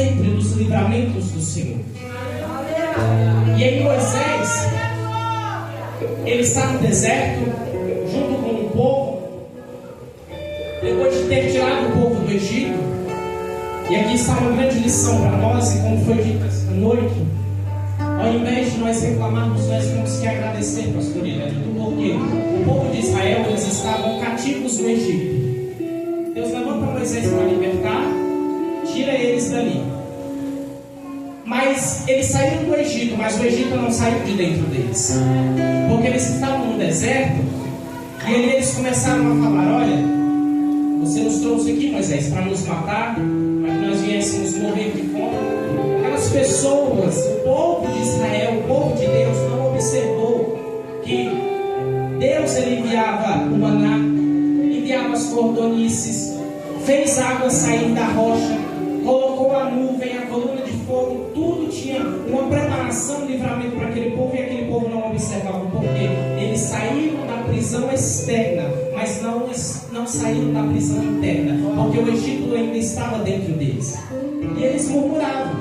[SPEAKER 1] sempre dos livramentos do Senhor. E aí Moisés, ele está no deserto, junto com o povo, depois de ter tirado o povo do Egito. E aqui está uma grande lição para nós, e como foi dito esta noite, ao invés de nós reclamarmos, nós temos que agradecer, pastor Inédito, porque o povo de Israel, eles estavam cativos no Egito. Deus levanta Moisés para libertar, tira eles dali. Mas eles saíram do Egito, mas o Egito não saiu de dentro deles, porque eles estavam no deserto. E aí eles começaram a falar: olha, você nos trouxe aqui, Moisés, para nos matar, para que nós viéssemos morrer de fome. Aquelas pessoas, o povo de Israel, o povo de Deus, não observou que Deus, ele enviava o maná, enviava as cordonices, fez água sair da rocha, colocou a nuvem, a coluna de fogo, tudo tinha uma preparação, um livramento para aquele povo, e aquele povo não observava. Porque eles saíram da prisão externa, mas não saíram da prisão interna, porque o Egito ainda estava dentro deles. E eles murmuravam,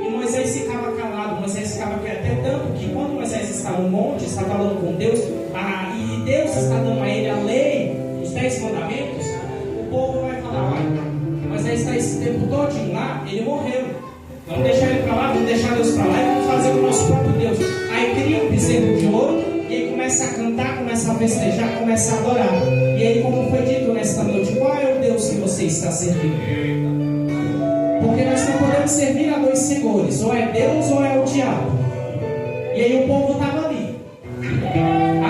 [SPEAKER 1] e Moisés ficava calado. Moisés ficava quieto, até tanto que quando Moisés está no monte, está falando com Deus, e Deus está dando a ele a lei, os 10 mandamentos, o povo vai falar: olha, Moisés está esse tempo todinho lá, ele morreu, vamos deixar ele para lá, vamos deixar Deus para lá, e vamos fazer com o nosso próprio Deus. Aí cria um bezerro de ouro, e aí começa a cantar, começa a festejar, começa a adorar. E aí, como foi dito nesta noite, qual é o Deus que você está servindo? Porque nós não podemos servir a dois senhores, ou é Deus ou é o diabo. E aí o povo estava ali,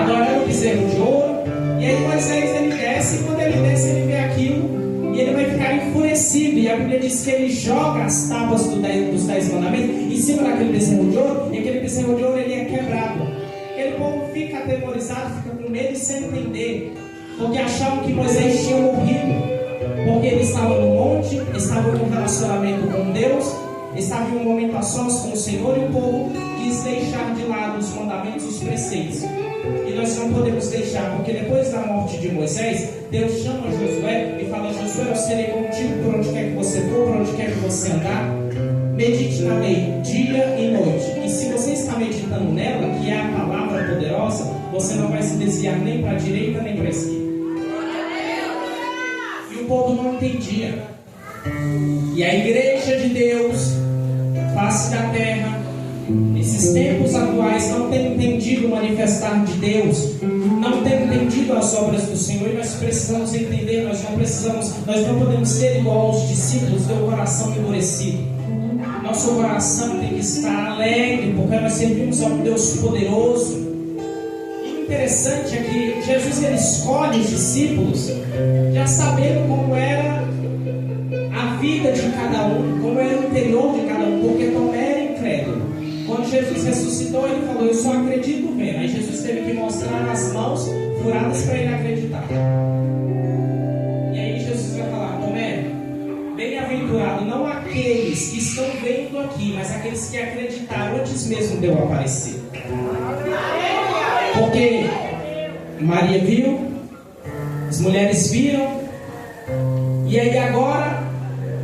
[SPEAKER 1] adorando o bezerro de ouro. E aí Moisés, ele desce, e quando ele desce, ele vê aquilo, e ele vai ficar enfurecido. E a Bíblia diz que ele joga as tábuas dos 10 mandamentos em cima daquele bezerro de ouro, e aquele bezerro de ouro, ele é quebrado. Aquele povo fica atemorizado, fica com medo e sem entender, porque achavam que Moisés tinha morrido. Porque ele estava no monte, estava em um relacionamento com Deus, estava em um momento a sós com o Senhor, e o povo quis deixar de lado os mandamentos, os preceitos. E nós não podemos deixar, porque depois da morte de Moisés, Deus chama Josué e fala: Josué, eu serei contigo por onde quer que você for, por onde quer que você andar. Medite na lei, dia e noite. E se você está meditando nela, que é a palavra poderosa, você não vai se desviar nem para a direita nem para a esquerda. E o povo não entendia. E a igreja de Deus, face da terra, nesses tempos atuais, não tem entendido o manifestar de Deus, não tem entendido as obras do Senhor. E nós precisamos entender, nós não podemos ser igual aos discípulos, ter o coração endurecido. Nosso coração tem que estar alegre, porque nós servimos a um Deus poderoso. E o interessante é que Jesus, ele escolhe os discípulos já sabendo como era a vida de cada um, como era o interior de cada um, porque Tomé era incrédulo. Quando Jesus ressuscitou, ele falou: eu só acredito vendo. Aí Jesus teve que mostrar as mãos furadas para ele acreditar. E aí Jesus vai falar: Tomé, bem-aventurado não aqueles que estão vendo aqui, mas aqueles que acreditaram antes mesmo de eu aparecer. Porque Maria viu, as mulheres viram, e aí agora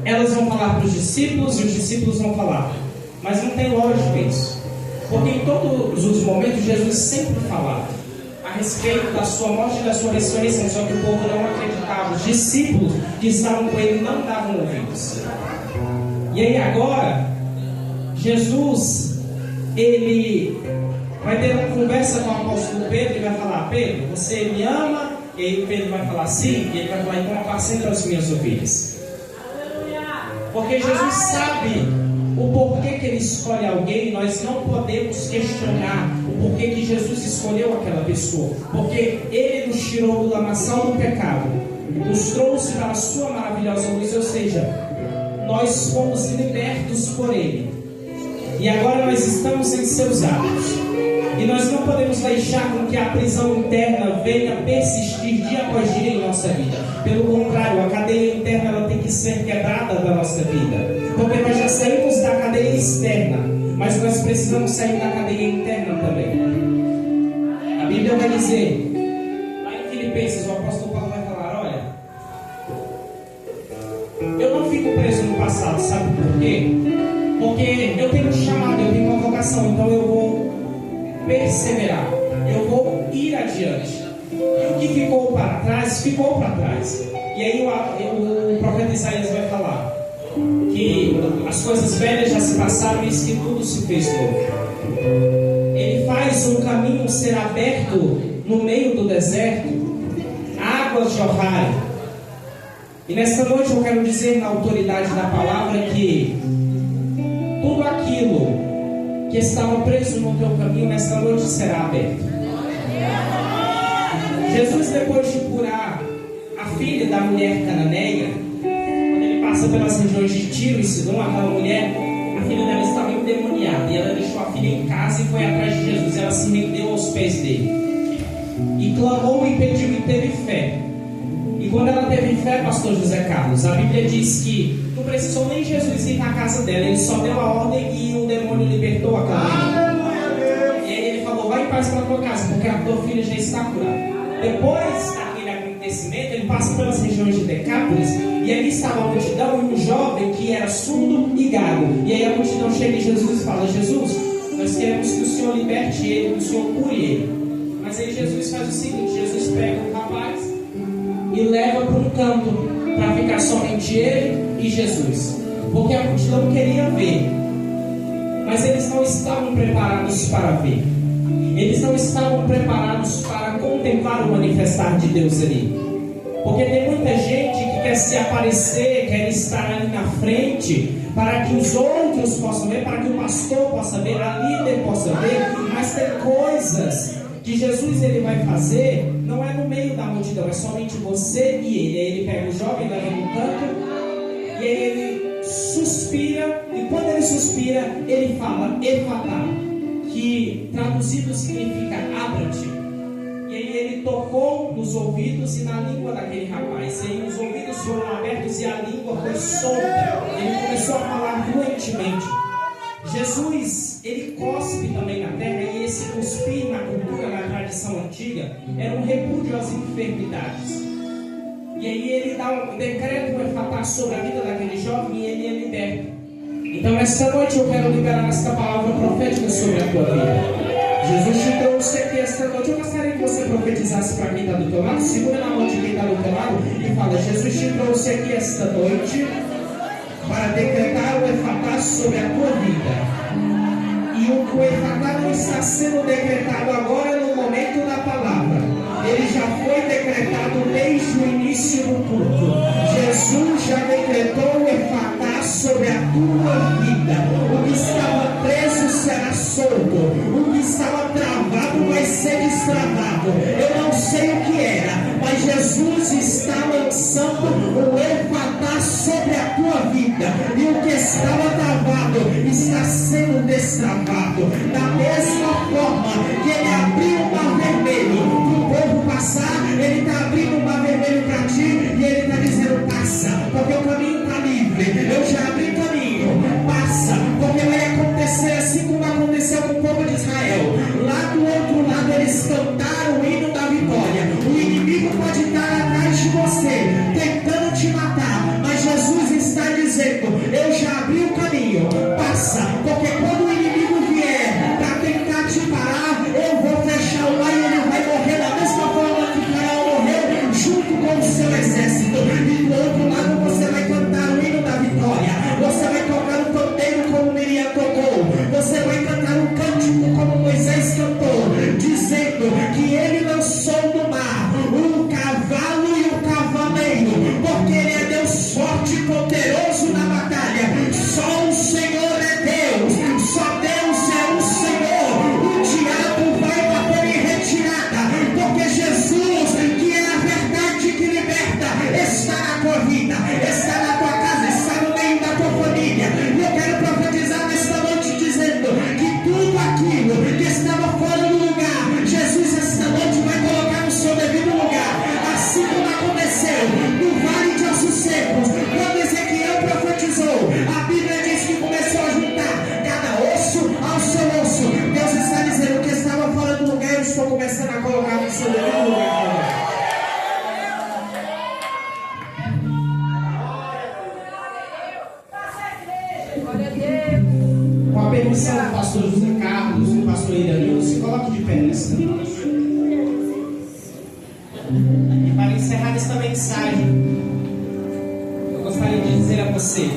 [SPEAKER 1] elas vão falar para os discípulos, e os discípulos vão falar. Mas não tem lógica isso, porque em todos os momentos Jesus sempre falava a respeito da sua morte e da sua ressurreição, só que o povo não acreditava. Os discípulos que estavam com ele não davam ouvidos. E aí agora Jesus, ele vai ter uma conversa com o apóstolo Pedro e vai falar: Pedro, você me ama? E aí Pedro vai falar: sim. E ele vai falar: então apacenta as minhas ovelhas. Porque Jesus sabe o porquê que ele escolhe alguém. Nós não podemos questionar o porquê que Jesus escolheu aquela pessoa, porque ele nos tirou do lamaçal do pecado, nos trouxe para a sua maravilhosa luz, ou seja, nós fomos libertos por ele, e agora nós estamos em seus atos. E nós não podemos deixar com que a prisão interna venha persistir dia após dia em nossa vida. Pelo contrário, a cadeia interna ela tem que ser quebrada da nossa vida. Porque nós já saímos da cadeia externa, mas nós precisamos sair da cadeia interna também. A Bíblia vai dizer, lá em Filipenses, o apóstolo Paulo vai falar: olha, eu não fico preso no passado, sabe por quê? Porque eu tenho um chamado, eu tenho uma vocação, então eu vou perseverar, eu vou ir adiante. E o que ficou para trás, ficou para trás. E aí o profeta Isaías vai falar que as coisas velhas já se passaram e eis que tudo se fez novo. Ele faz um caminho ser aberto no meio do deserto, águas jorrarem. E nesta noite eu quero dizer na autoridade da palavra que tudo aquilo que estava preso no teu caminho nesta noite será aberto. Jesus, depois de curar a filha da mulher cananeia, quando ele passa pelas regiões de Tiro e Sidom, aquela mulher, a filha dela estava endemoniada, e ela deixou a filha em casa e foi atrás de Jesus. Ela se rendeu aos pés dele e clamou e pediu e teve fé. E quando ela teve fé, pastor José Carlos, a Bíblia diz que não precisou nem Jesus ir na casa dela, ele só deu a ordem e o demônio libertou aquela menina. E aí ele falou: vai em paz para a tua casa, porque a tua filha já está curada. Depois daquele acontecimento, ele passa pelas regiões de Decápolis, e ali estava a multidão e um jovem que era surdo e gago. E aí a multidão chega em Jesus e fala: Jesus, nós queremos que o Senhor liberte ele, que o Senhor cure ele. Mas aí Jesus faz o seguinte: Jesus pega o rapaz e leva para um canto para ficar somente ele e Jesus, porque a multidão queria ver, mas eles não estavam preparados para ver. Eles não estavam preparados para contemplar o manifestar de Deus ali. Porque tem muita gente que quer se aparecer, quer estar ali na frente, para que os outros possam ver, para que o pastor possa ver, a líder possa ver. Mas tem coisas que Jesus ele vai fazer, não é no meio da multidão, é somente você e ele. Aí ele pega o jovem, leva no canto, e aí ele suspira, e quando ele suspira, ele fala Efatá, que traduzido significa abra-te. E aí ele tocou nos ouvidos e na língua daquele rapaz. E aí os ouvidos foram abertos e a língua foi solta. Ele começou a falar fluentemente. Jesus, ele cospe também na terra. E esse cuspir na cultura, na tradição antiga, era um repúdio às enfermidades. E aí ele dá um decreto, um efatá sobre a vida daquele jovem e ele é liberto. Então esta noite eu quero liberar esta palavra profética sobre a tua vida. Jesus te trouxe aqui esta noite. Eu gostaria que você profetizasse para quem está do teu lado. Segura na mão de quem está do teu lado e fala: Jesus te trouxe aqui esta noite para decretar o efatá sobre a tua vida. E o efatá não está sendo decretado agora no momento da palavra. Ele já foi decretado desde o início do culto. Jesus já decretou o efatá sobre a tua vida. O que estava preso será solto. O que estava travado vai ser destravado. Eu não sei o que era, mas Jesus está lançando o efatá sobre a tua vida. E o que estava travado está sendo destravado. Da mesma forma que ele abriu o mar vermelho para o povo passar, ele está abrindo o mar vermelho para ti e ele está dizendo: passa, porque o caminho está livre. Eu já abri caminho, passa, porque vai acontecer assim como aconteceu com o povo de Israel. Lá do outro lado eles cantaram o hino da vitória. O inimigo pode estar atrás de você, tentando te matar, mas Jesus está dizendo: eu já abri o caminho, passa, porque quando o inimigo vier para tentar te parar, eu vou fechar o mar e ele vai morrer da mesma forma que Israel morreu, junto com o seu exército. E do outro lado você vai cantar o hino da vitória. Você vai tocar o pandeiro como Miriam tocou. Você vai cantar um cântico como Moisés cantou, dizendo que ele lançou no mar o cavalo e o cavaleiro, porque ele é Deus forte e poderoso na batalha. Só o Senhor é Deus, só Deus é o Senhor. O diabo vai bater em retirada, porque Jesus, que é a verdade que liberta, está na tua vida, está na tua casa, está no meio da tua família. E eu quero profetizar nesta noite dizendo que tudo aquilo que estava fora do lugar, Jesus esta noite vai colocar no seu devido lugar. Assim como aconteceu no vale de ossos secos, quando Ezequiel profetizou, a Bíblia diz que começou a juntar cada osso ao seu osso. Deus está dizendo que estava fora do lugar, eu estou começando a colocar no seu devido lugar.
[SPEAKER 2] Glória a Deus.
[SPEAKER 1] Com a permissão do pastor José Carlos, do pastor Iranildo, se coloque de pé nesta noite. E para encerrar esta mensagem, eu gostaria de dizer a você,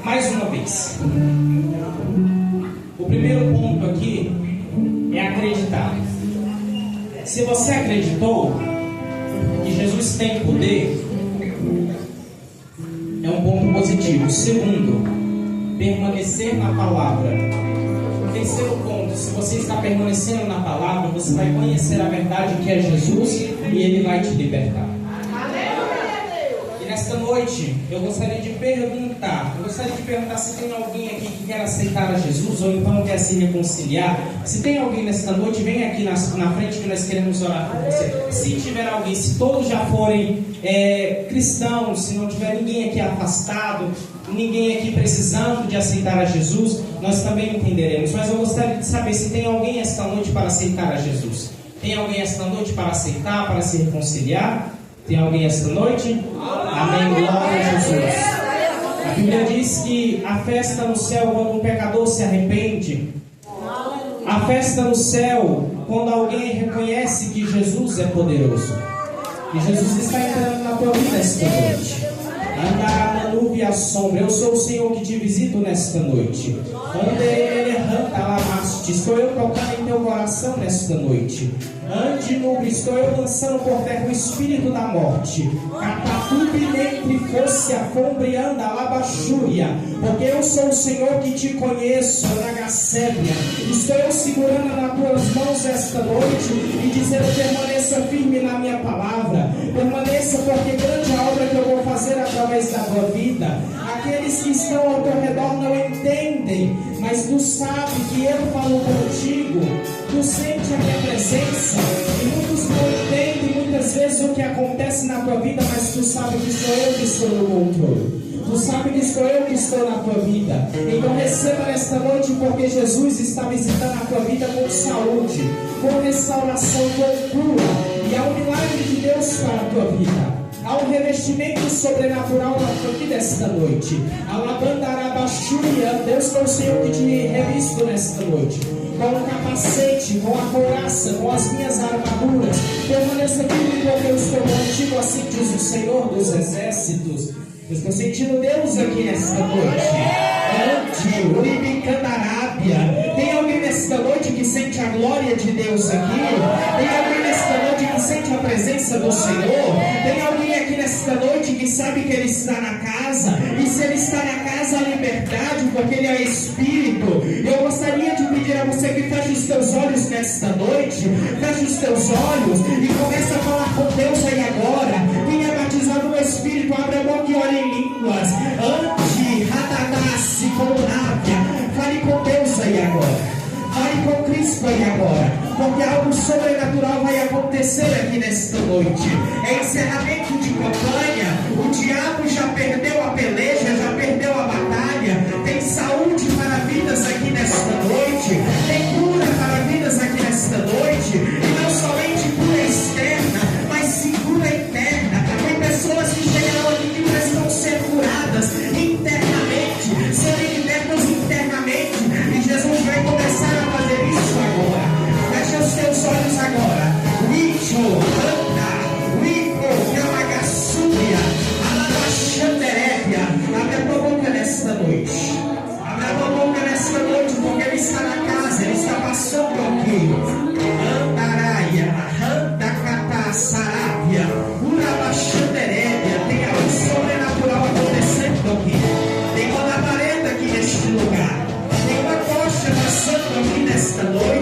[SPEAKER 1] mais uma vez, o primeiro ponto aqui é acreditar. Se você acreditou que Jesus tem poder, é um ponto positivo. Segundo, permanecer na palavra. Terceiro ponto, se você está permanecendo na palavra, você vai conhecer a verdade que é Jesus e Ele vai te libertar. E nesta noite, eu gostaria de perguntar se tem alguém aqui que quer aceitar a Jesus ou então quer se reconciliar. Se tem alguém nesta noite, vem aqui na frente que nós queremos orar por você. Se tiver alguém, se todos já forem cristãos, se não tiver ninguém aqui afastado, ninguém aqui precisando de aceitar a Jesus, nós também entenderemos. Mas eu gostaria de saber se tem alguém esta noite para aceitar a Jesus. Tem alguém esta noite para aceitar, para se reconciliar? Tem alguém esta noite? Amém, glória a Jesus. A Bíblia diz que a festa no céu quando um pecador se arrepende. A festa no céu quando alguém reconhece que Jesus é poderoso. E Jesus está entrando na tua vida esta noite. Andará na nuvem e a sombra. Eu sou o Senhor que te visito nesta noite. Onde ele erranta lamaste. Estou eu tocando em teu coração nesta noite. Ande nuvem, estou eu lançando por terra o espírito da morte. Catatubre entre fosse a fombrianda labachúria. Porque eu sou o Senhor que te conheço, Nagacébia. Estou eu segurando nas tuas mãos esta noite e dizendo: permaneça firme na minha palavra. Permaneça, porque grande a obra que eu vou fazer através da tua vida. Aqueles que estão ao teu redor não entendem, mas tu sabes que eu falo contigo. Tu sente a minha presença. E muitos não entendem muitas vezes o que acontece na tua vida, mas tu sabes que sou eu que estou no controle. Tu sabes que sou eu que estou na tua vida. Então receba nesta noite, porque Jesus está visitando a tua vida com saúde, com restauração, com cura. E há um milagre de Deus para a tua vida. Há um revestimento sobrenatural na tua vida esta noite. Alabandarabachúria, Deus foi o Senhor que te revisto nesta noite. Com o capacete, com a couraça, com as minhas armaduras. Permaneça firme, porque eu estou contigo, assim diz o Senhor dos Exércitos. Eu estou sentindo Deus aqui nesta noite. Tem alguém nesta noite que sente a glória de Deus aqui? Tem alguém nesta noite que sente a presença do Senhor? Tem alguém aqui nesta noite que sabe que Ele está na casa? E se Ele está na casa, há liberdade, porque Ele é Espírito. Eu gostaria de pedir a você que feche os teus olhos nesta noite. Feche os teus olhos e comece a falar com Deus aí agora. Quem é batizado no Espírito, abre a boca e olha em línguas. Fale com Deus aí agora. Fale com Cristo aí agora. Porque algo sobrenatural vai acontecer aqui nesta noite. É encerramento de campanha. O diabo já perdeu a peleja, já perdeu a batalha. Tem saúde para vidas aqui nesta noite. Tem cura para vidas aqui nesta noite. E não somente cura externa, mas sim cura interna. Tem pessoas que chegaram aqui que precisam ser curadas internamente, serem libertas internamente. E Jesus vai começar a fazer isso agora. Feche os teus olhos agora. Wicho, anda, Wico, Yamagassúria, Alabachanderébia. Abre a tua boca nesta noite. Abre a tua boca nesta noite, porque Ele está na casa, Ele está passando aqui. Andaraia, Andacatá, Sarávia, Urabachanderébia. Tem algo sobrenatural acontecendo aqui. Tem uma labareda aqui neste lugar. Tem uma tocha passando aqui nesta noite.